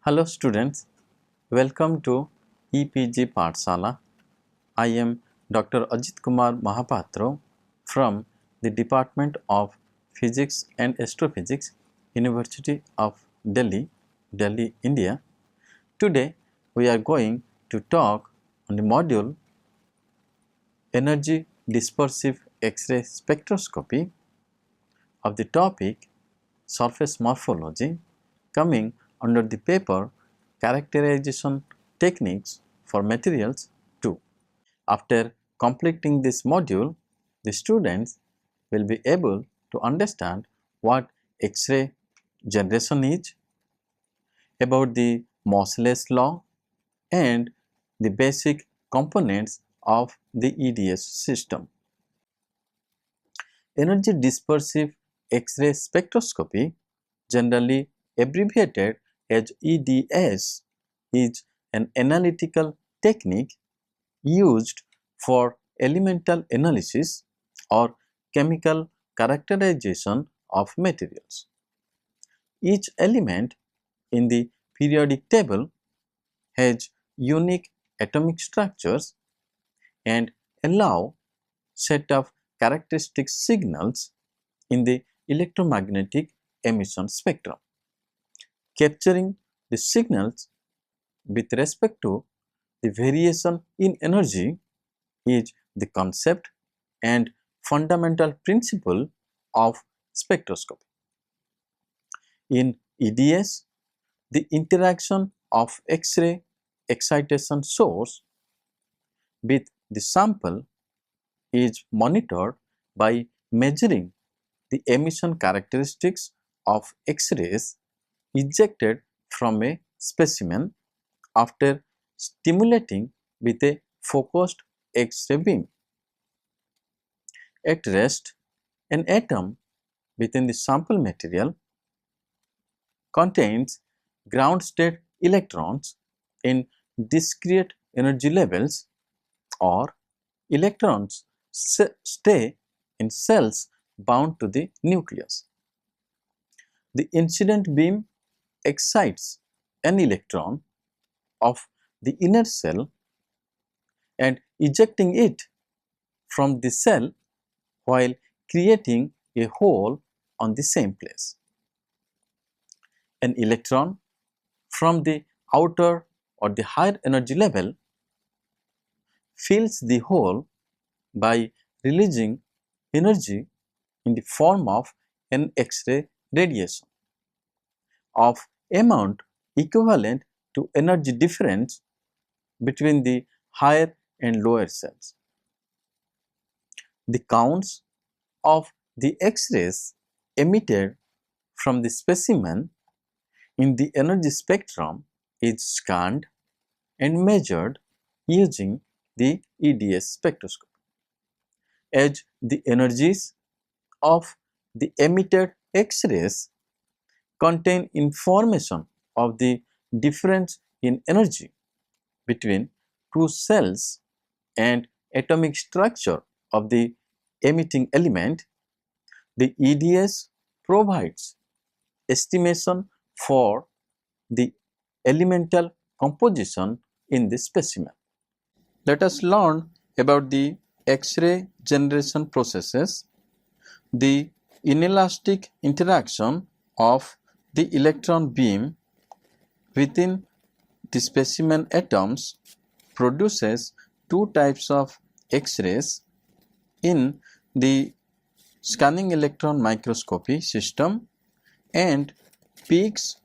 Hello students, welcome to EPG Pathshala. I am Dr. Ajit Kumar Mahapatro from the Department of Physics and Astrophysics, University of Delhi, Delhi, India. Today we are going to talk on the module Energy Dispersive X-ray Spectroscopy of the topic Surface Morphology, coming under the paper Characterization Techniques for Materials 2. After completing this module, the students will be able to understand what X-ray generation is, about the Moseley's law and the basic components of the EDS system. Energy dispersive X-ray spectroscopy, generally abbreviated as EDS, is an analytical technique used for elemental analysis or chemical characterization of materials. Each element in the periodic table has unique atomic structures and allow set of characteristic signals in the electromagnetic emission spectrum. Capturing the signals with respect to the variation in energy is the concept and fundamental principle of spectroscopy. In EDS, the interaction of X-ray excitation source with the sample is monitored by measuring the emission characteristics of X-rays ejected from a specimen after stimulating with a focused X-ray beam. At rest, an atom within the sample material contains ground state electrons in discrete energy levels, or electrons stay in cells bound to the nucleus. The incident beam excites an electron of the inner cell and ejecting it from the cell while creating a hole on the same place. An electron from the outer or the higher energy level fills the hole by releasing energy in the form of an X-ray radiation of amount equivalent to energy difference between the higher and lower cells. The counts of the X-rays emitted from the specimen in the energy spectrum is scanned and measured using the EDS spectroscopy. As the energies of the emitted X-rays contain information of the difference in energy between two cells and atomic structure of the emitting element, the EDS provides estimation for the elemental composition in the specimen. Let us learn about the X-ray generation processes. The inelastic interaction of the electron beam within the specimen atoms produces two types of X-rays in the scanning electron microscopy system, and peaks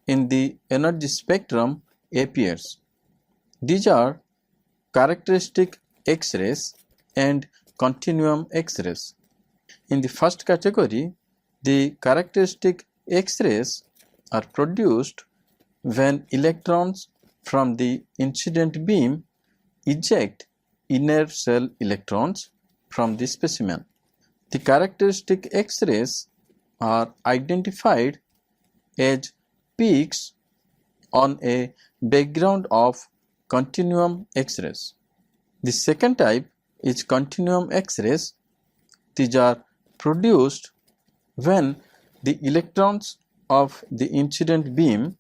in the energy spectrum appears. These are characteristic X-rays and continuum X-rays. In the first category, the characteristic X-rays are produced when electrons from the incident beam eject inner cell electrons from the specimen. The characteristic X-rays are identified as peaks on a background of continuum X-rays. The second type is continuum X-rays. These are produced when the electrons of the incident beam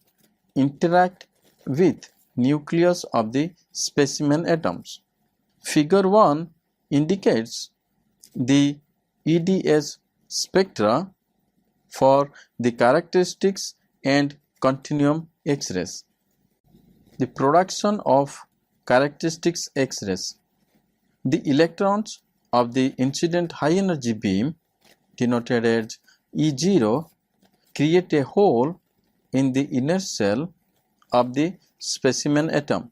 interact with nucleus of the specimen atoms. Figure 1 indicates the EDS spectra for the characteristics and continuum X-rays. The production of characteristics X-rays. The electrons of the incident high energy beam, denoted as E0, create a hole in the inner shell of the specimen atom,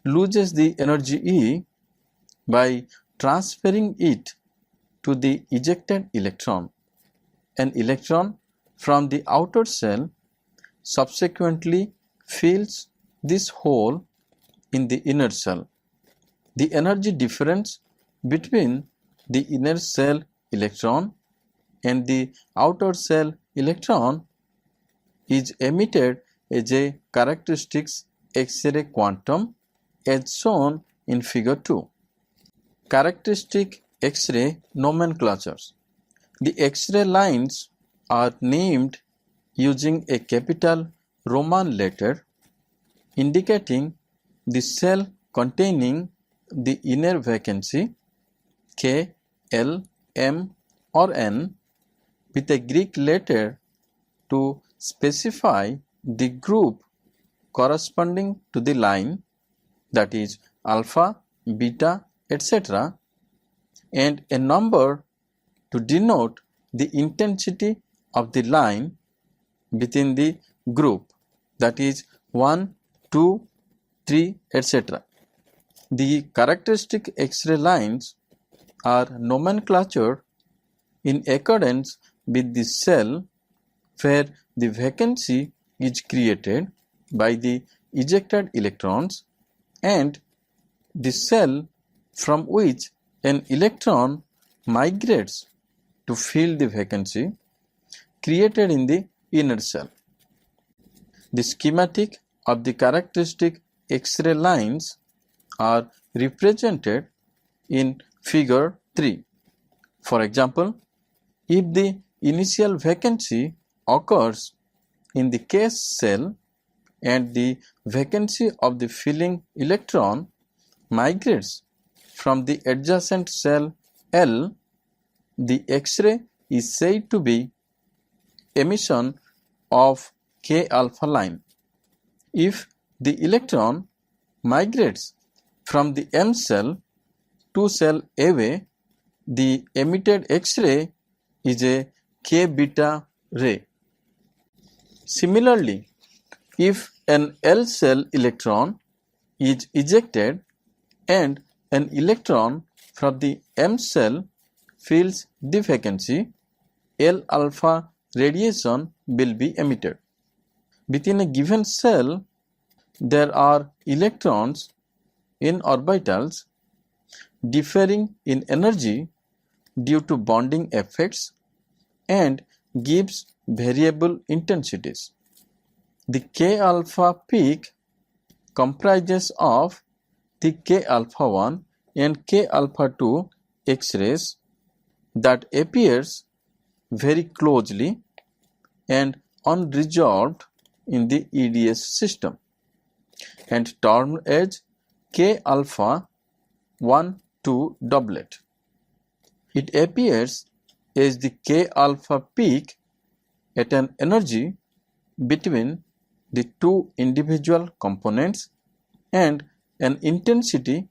loses the energy E by transferring it to the ejected electron. An electron from the outer shell subsequently fills this hole in the inner shell. The energy difference between the inner shell electron and the outer shell electron is emitted as a characteristics X-ray quantum as shown in figure 2. Characteristic X-ray nomenclatures. The X-ray lines are named using a capital Roman letter indicating the cell containing the inner vacancy K, L, M or N with a Greek letter to specify the group corresponding to the line, that is alpha, beta, etc., and a number to denote the intensity of the line within the group, that is 1, 2, 3, etc. The characteristic X-ray lines are nomenclatured in accordance with the cell where the vacancy is created by the ejected electrons and the cell from which an electron migrates to fill the vacancy created in the inner shell. The schematic of the characteristic X-ray lines are represented in figure 3. For example, if the initial vacancy occurs in the case cell and the vacancy of the filling electron migrates from the adjacent cell L, the X-ray is said to be emission of K alpha line. If the electron migrates from the M cell to cell away, the emitted X-ray is a K beta ray. Similarly, if an L cell electron is ejected and an electron from the M cell fills the vacancy, L alpha radiation will be emitted. Within a given cell, there are electrons in orbitals differing in energy due to bonding effects and gives variable intensities. The K alpha peak comprises of the K alpha 1 and K alpha 2 X-rays that appears very closely and unresolved in the EDS system and termed as K alpha 1 2 doublet. It appears as the K alpha peak at an energy between the two individual components and an intensity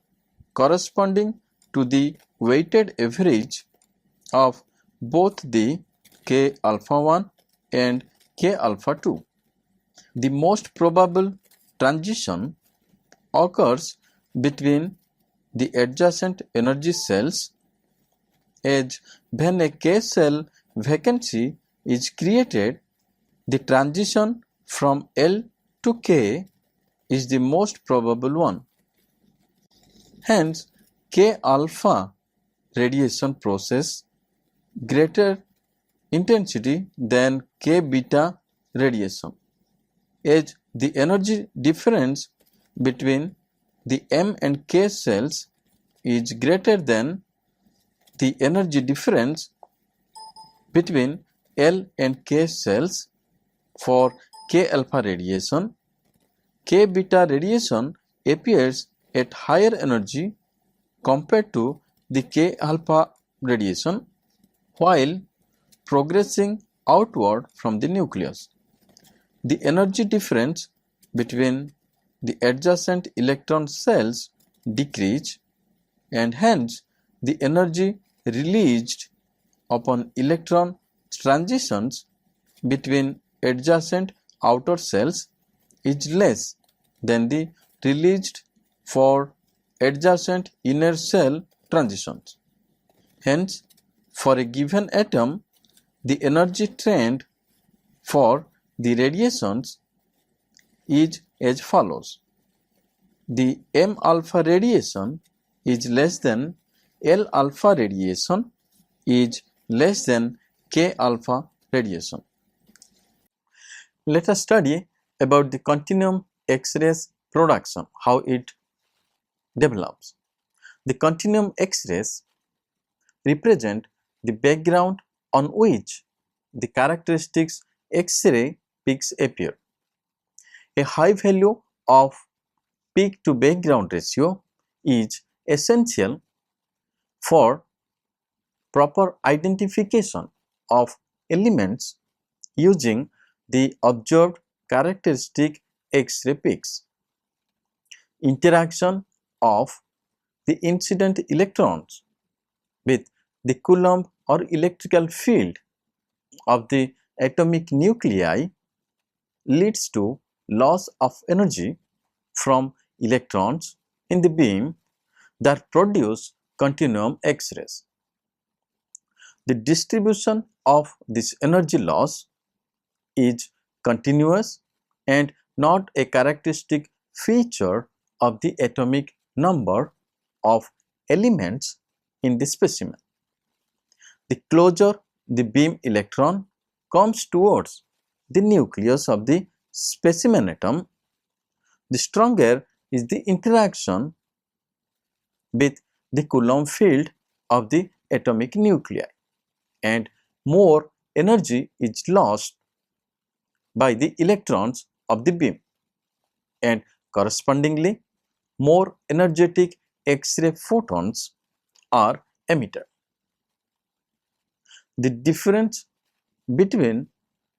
corresponding to the weighted average of both the K alpha 1 and K alpha 2. The most probable transition occurs between the adjacent energy cells, as when a K cell vacancy is created, the transition from L to K is the most probable one. Hence, K alpha radiation process greater intensity than K beta radiation, as the energy difference between the M and K cells is greater than the energy difference between L and K cells for K alpha radiation K beta radiation appears at higher energy compared to the K alpha radiation while progressing outward from the nucleus. The energy difference between the adjacent electron cells decrease, and hence the energy released upon electron transitions between adjacent outer cells is less than the released for adjacent inner cell transitions. Hence, for a given atom, the energy trend for the radiations is as follows. The M alpha radiation is less than L alpha radiation is less than K alpha radiation. Let us study about the continuum X-rays production, how it develops. The continuum X-rays represent the background on which the characteristics X-ray peaks appear. A high value of peak to background ratio is essential for proper identification of elements using the observed characteristic X-ray peaks. Interaction of the incident electrons with the Coulomb or electrical field of the atomic nuclei leads to loss of energy from electrons in the beam that produce continuum X-rays. The distribution of this energy loss is continuous and not a characteristic feature of the atomic number of elements in the specimen. The closer the beam electron comes towards the nucleus of the specimen atom, the stronger is the interaction with the Coulomb field of the atomic nuclei, and more energy is lost by the electrons of the beam, and correspondingly more energetic X-ray photons are emitted. The difference between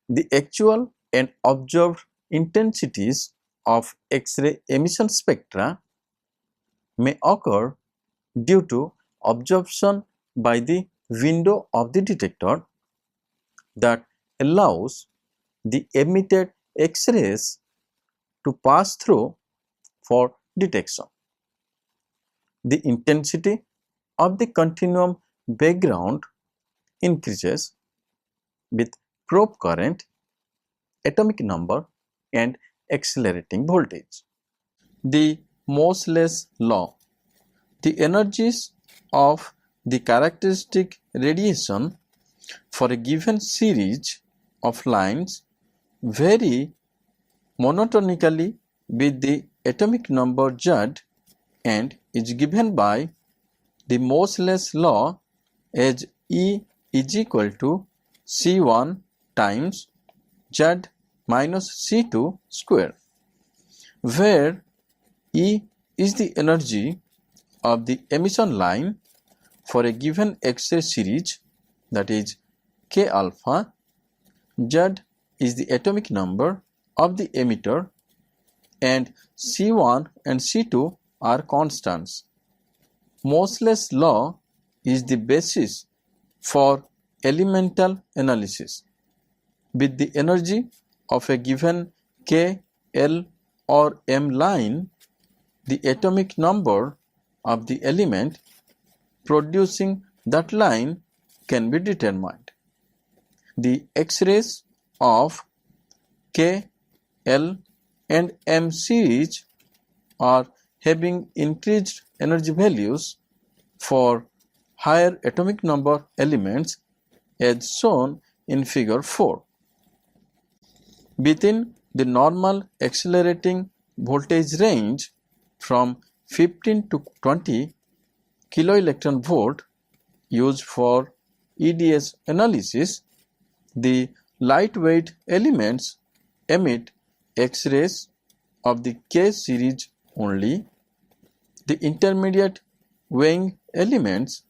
the actual and observed intensities of X-ray emission spectra may occur due to absorption by the window of the detector that allows the emitted X-rays to pass through for detection. The intensity of the continuum background increases with probe current, atomic number and accelerating voltage. The Moseley's law. The energies of the characteristic radiation for a given series of lines vary monotonically with the atomic number Z and is given by the Moseley's law as E is equal to C1 times Z minus C2 square, where E is the energy of the emission line for a given X-ray series, that is K alpha, Z is the atomic number of the emitter, and C1 and C2 are constants. Moseley's law is the basis for elemental analysis. With the energy of a given K, L or M line, the atomic number of the element producing that line can be determined. The X-rays of K, L and M series are having increased energy values for higher atomic number elements as shown in figure 4. Within the normal accelerating voltage range from 15 to 20 kiloelectron volt used for EDS analysis, the lightweight elements emit X-rays of the K series only, the intermediate weighing elements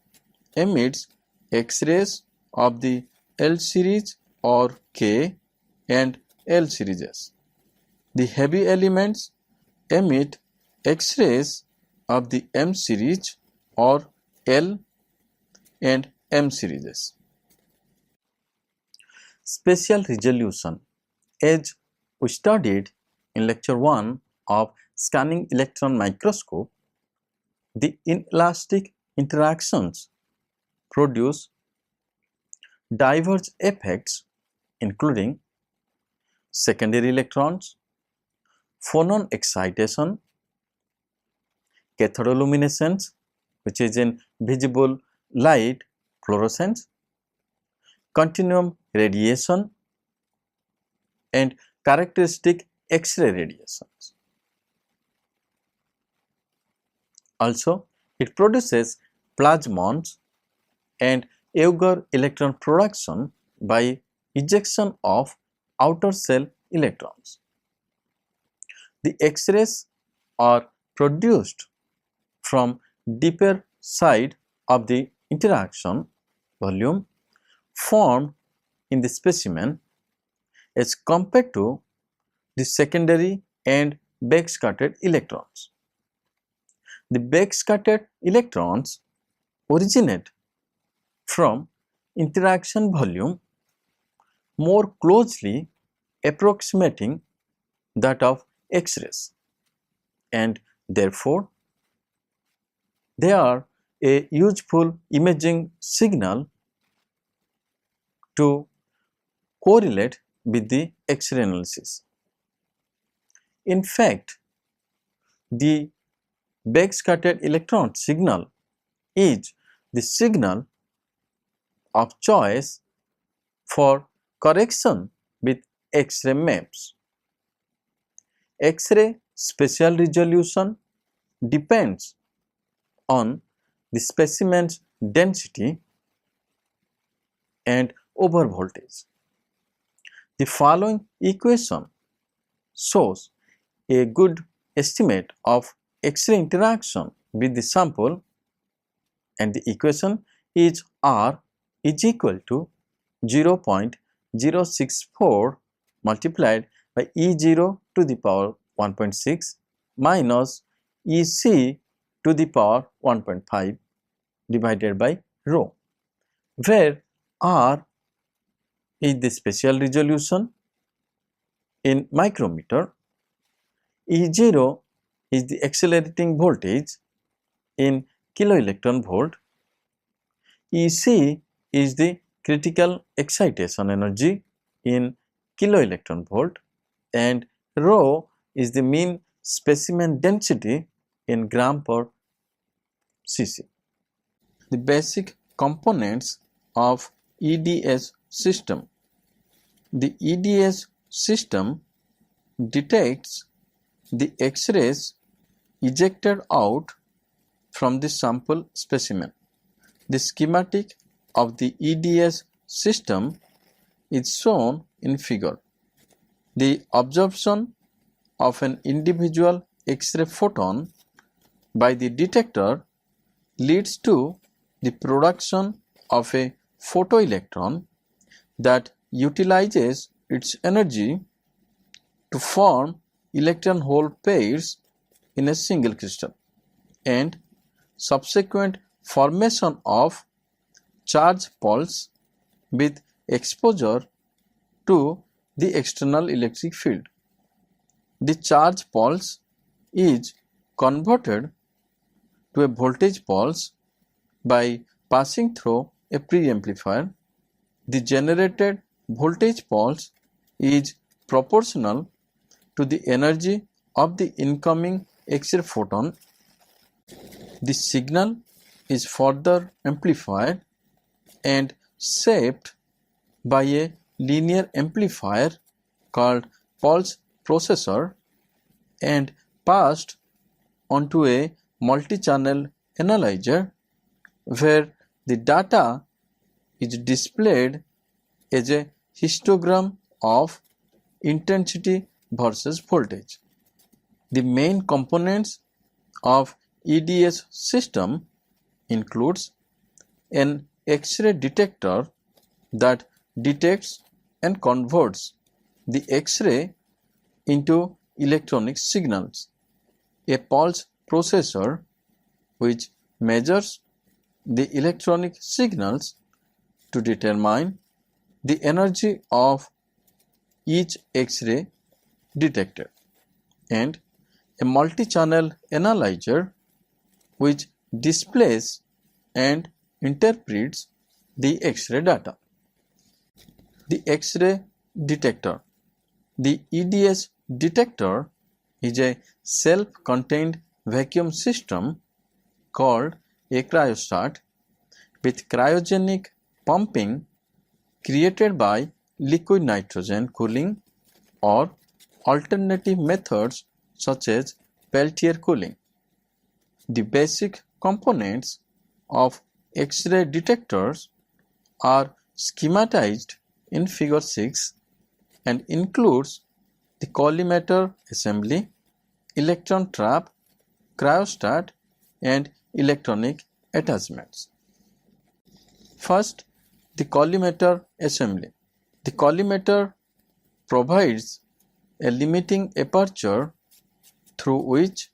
emits X-rays of the L series or K and L series. The heavy elements emit X-rays of the M series or L and M series. Spatial resolution. As we studied in lecture 1 of scanning electron microscope, the inelastic interactions produce diverse effects including secondary electrons, phonon excitation, cathodoluminescence, which is in visible light fluorescence, continuum radiation, and characteristic X-ray radiations. Also, it produces plasmons and Auger electron production by ejection of outer shell electrons. The X-rays are produced from deeper side of the interaction volume formed in the specimen as compared to the secondary and backscattered electrons. The backscattered electrons originate from interaction volume more closely approximating that of X-rays, and therefore they are a useful imaging signal to correlate with the X-ray analysis. In fact, the backscattered electron signal is the signal of choice for correction with X-ray maps. X-ray spatial resolution depends on the specimen's density and over voltage. The following equation shows a good estimate of X-ray interaction with the sample, and the equation is R is equal to 0.064 multiplied by E0 to the power 1.6 minus EC to the power 1.5 divided by rho, where R is the spatial resolution in micrometer, E0 is the accelerating voltage in kiloelectron volt, EC is the critical excitation energy in kiloelectron volt, and rho is the mean specimen density in gram per cc. The basic components of EDS system. The EDS system detects the X-rays ejected out from the sample specimen. The schematic of the EDS system is shown in figure. The absorption of an individual X-ray photon by the detector leads to the production of a photoelectron that utilizes its energy to form electron hole pairs in a single crystal, and subsequent formation of charge pulse with exposure to the external electric field. The charge pulse is converted to a voltage pulse by passing through a preamplifier. The generated voltage pulse is proportional to the energy of the incoming X-ray photon. The signal is further amplified and shaped by a linear amplifier called pulse processor and passed onto a multi-channel analyzer, where the data is displayed as a histogram of intensity versus voltage. The main components of EDS system includes an X-ray detector that detects and converts the X-ray into electronic signals, a pulse processor which measures the electronic signals to determine the energy of each X-ray detected, and a multi-channel analyzer which displays and interprets the X-ray data. The X-ray detector. The EDS detector is a self-contained vacuum system called a cryostat with cryogenic pumping created by liquid nitrogen cooling or alternative methods such as Peltier cooling. The basic components of X-ray detectors are schematized in Figure 6 and includes the collimator assembly, electron trap, cryostat, and electronic attachments. First, the collimator assembly. The collimator provides a limiting aperture through which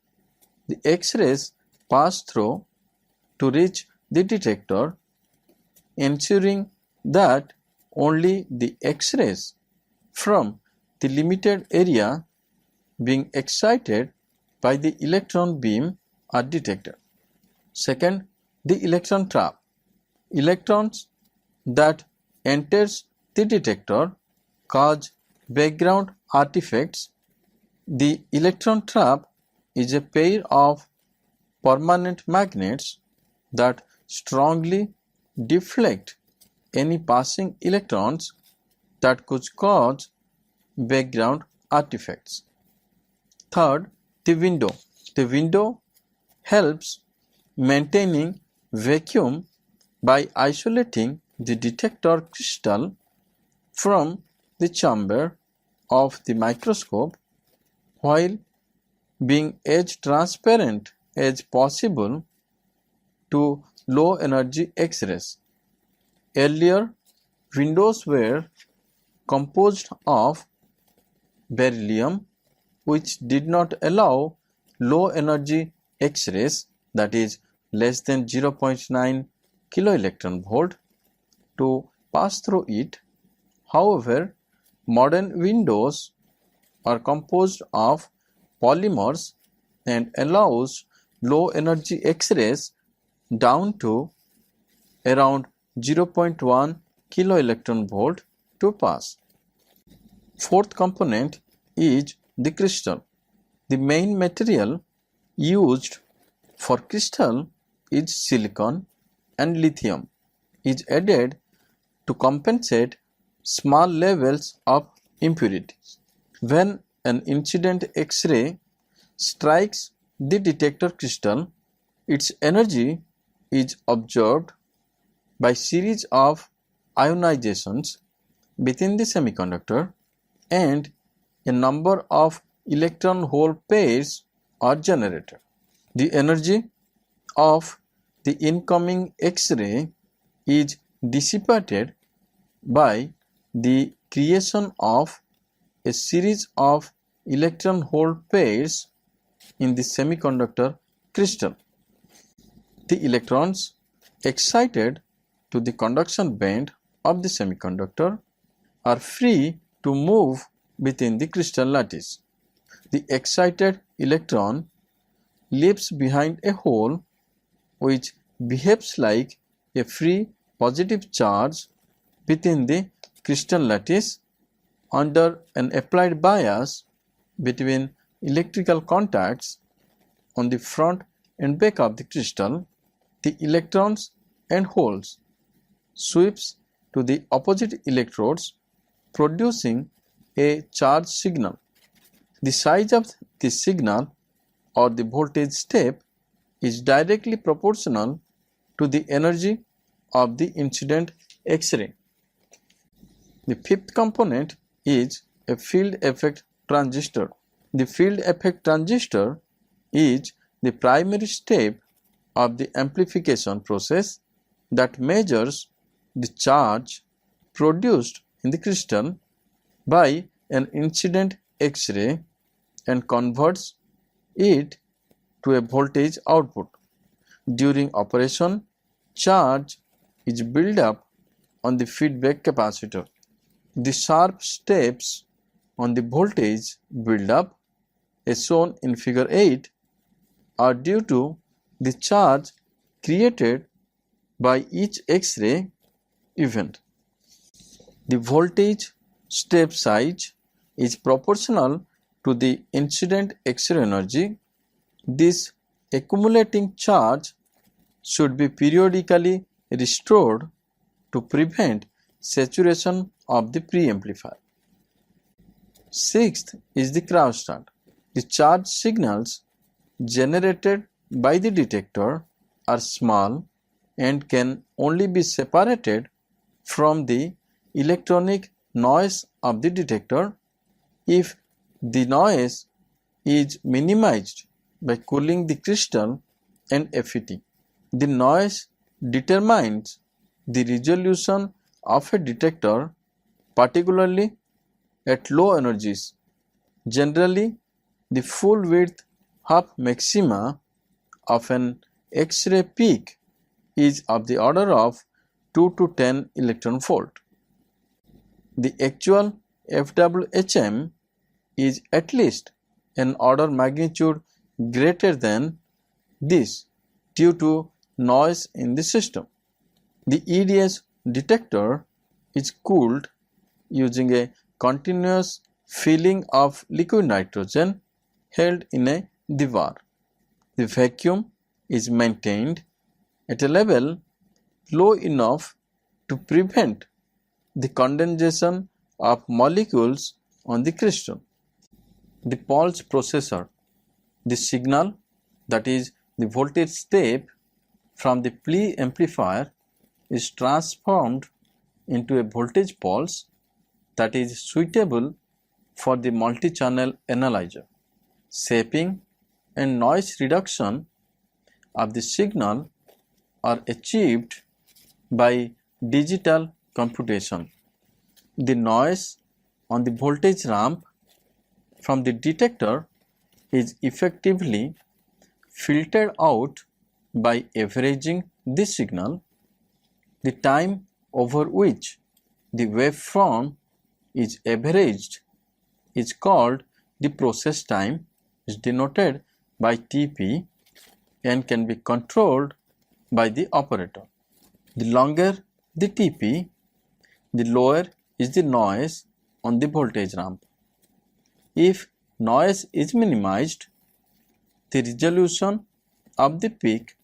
the X-rays pass through to reach the detector, ensuring that only the X-rays from the limited area being excited by the electron beam are detected. Second, the electron trap. Electrons that enters the detector cause background artifacts. The electron trap is a pair of permanent magnets that strongly deflect any passing electrons that could cause background artifacts. Third, the window. The window helps maintaining vacuum by isolating the detector crystal from the chamber of the microscope while being as transparent as possible to low energy X-rays. Earlier, windows were composed of beryllium, which did not allow low energy X-rays, that is less than 0.9 kiloelectron volt, to pass through it. However, modern windows are composed of polymers and allows low energy X-rays down to around 0.1 kiloelectron volt to pass. Fourth component is the crystal. The main material used for crystal is silicon, and lithium is added to compensate small levels of impurities. When an incident X-ray strikes the detector crystal, its energy is absorbed by series of ionizations within the semiconductor, and a number of electron hole pairs are generated. The energy of the incoming X-ray is dissipated by the creation of a series of electron hole pairs in the semiconductor crystal. The electrons excited to the conduction band of the semiconductor are free to move within the crystal lattice. The excited electron leaves behind a hole which behaves like a free positive charge within the crystal lattice. Under an applied bias between electrical contacts on the front and back of the crystal, the electrons and holes sweeps to the opposite electrodes, producing a charge signal. The size of the signal or the voltage step is directly proportional to the energy of the incident X-ray. The fifth component is a field effect transistor. The field effect transistor is the primary step of the amplification process that measures the charge produced in the crystal by an incident X-ray and converts it to a voltage output. During operation, charge is built up on the feedback capacitor. The sharp steps on the voltage build-up, as shown in figure 8, are due to the charge created by each X-ray event. The voltage step size is proportional to the incident X-ray energy. This accumulating charge should be periodically restored to prevent saturation of the preamplifier. Sixth is the crosstalk. The charge signals generated by the detector are small and can only be separated from the electronic noise of the detector if the noise is minimized by cooling the crystal and FET. The noise determines the resolution of a detector, particularly at low energies. Generally, the full width half maxima of an X-ray peak is of the order of 2 to 10 electron volt. The actual FWHM is at least an order magnitude greater than this due to noise in the system. The EDS detector is cooled using a continuous filling of liquid nitrogen held in a devar. The vacuum is maintained at a level low enough to prevent the condensation of molecules on the crystal. The pulse processor, the signal, that is the voltage step from the preamplifier, is transformed into a voltage pulse that is suitable for the multi-channel analyzer. Shaping and noise reduction of the signal are achieved by digital computation. The noise on the voltage ramp from the detector is effectively filtered out by averaging this signal. The time over which the waveform is averaged is called the process time, is denoted by Tp, and can be controlled by the operator. The longer the Tp, the lower is the noise on the voltage ramp. If noise is minimized, the resolution of the peak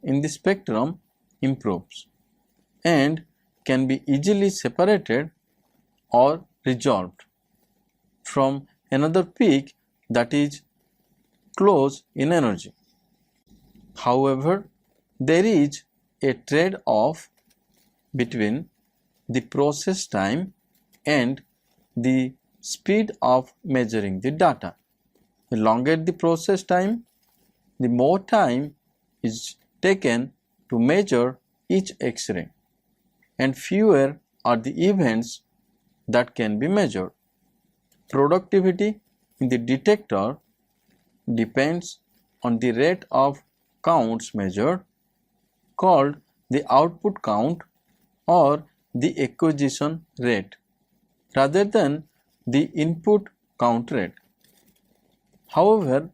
in the spectrum improves and can be easily separated or resolved from another peak that is close in energy. However, there is a trade-off between the process time and the speed of measuring the data. The longer the process time, the more time is taken to measure each X-ray, and fewer are the events that can be measured. Productivity in the detector depends on the rate of counts measured, called the output count or the acquisition rate, rather than the input count rate. However,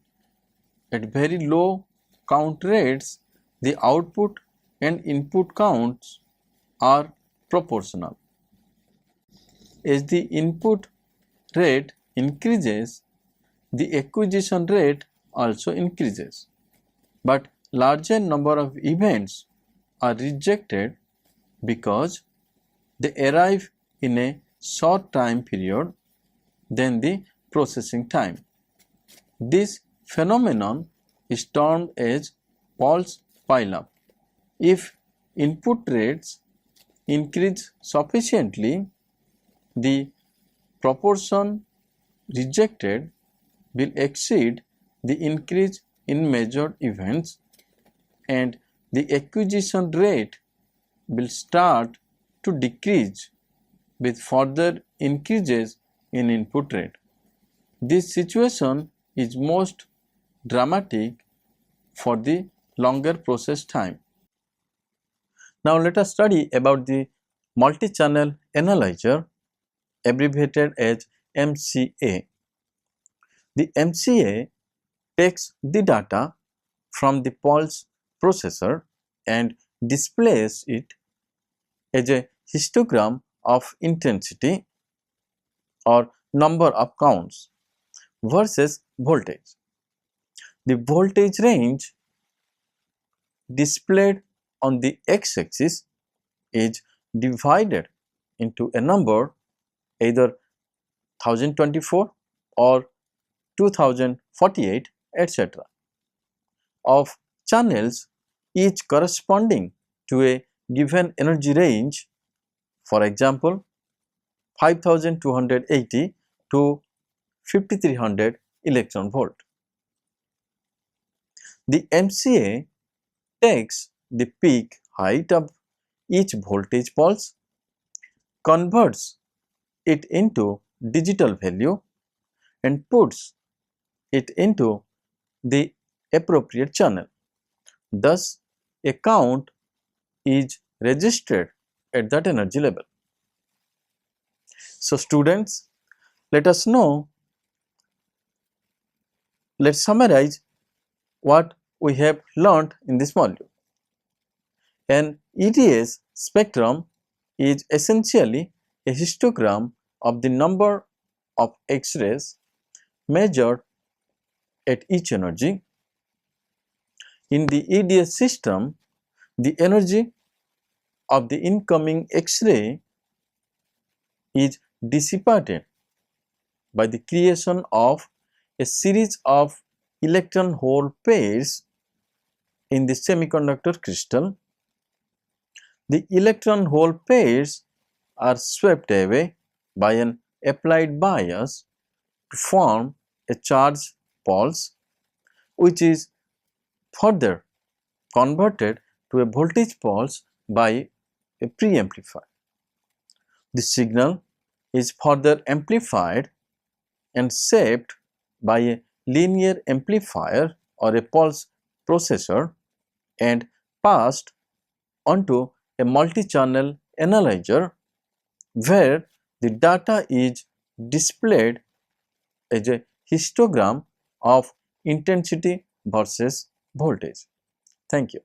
at very low count rates, the output and input counts are proportional. As the input rate increases, the acquisition rate also increases, but larger number of events are rejected because they arrive in a short time period than the processing time. This phenomenon is termed as pulse pileup. If input rates increase sufficiently, the proportion rejected will exceed the increase in measured events, and the acquisition rate will start to decrease with further increases in input rate. This situation is most dramatic for the longer process time. Now let us study about the multi-channel analyzer, abbreviated as MCA. The MCA takes the data from the pulse processor and displays it as a histogram of intensity or number of counts versus voltage. The voltage range displayed on the x-axis is divided into a number, either 1024 or 2048, etc., of channels, each corresponding to a given energy range, for example 5280 to 5300 electron volt. The MCA takes the peak height of each voltage pulse, converts it into digital value and puts it into the appropriate channel. Thus, a count is registered at that energy level. So, students, let's summarize what we have learned in this module. An EDS spectrum is essentially a histogram of the number of X-rays measured at each energy. In the EDS system, the energy of the incoming X-ray is dissipated by the creation of a series of electron hole pairs in the semiconductor crystal. The electron hole pairs are swept away by an applied bias to form a charged pulse, which is further converted to a voltage pulse by a preamplifier. The signal is further amplified and shaped by a linear amplifier or a pulse processor and passed onto a multi-channel analyzer, where the data is displayed as a histogram of intensity versus voltage. Thank you.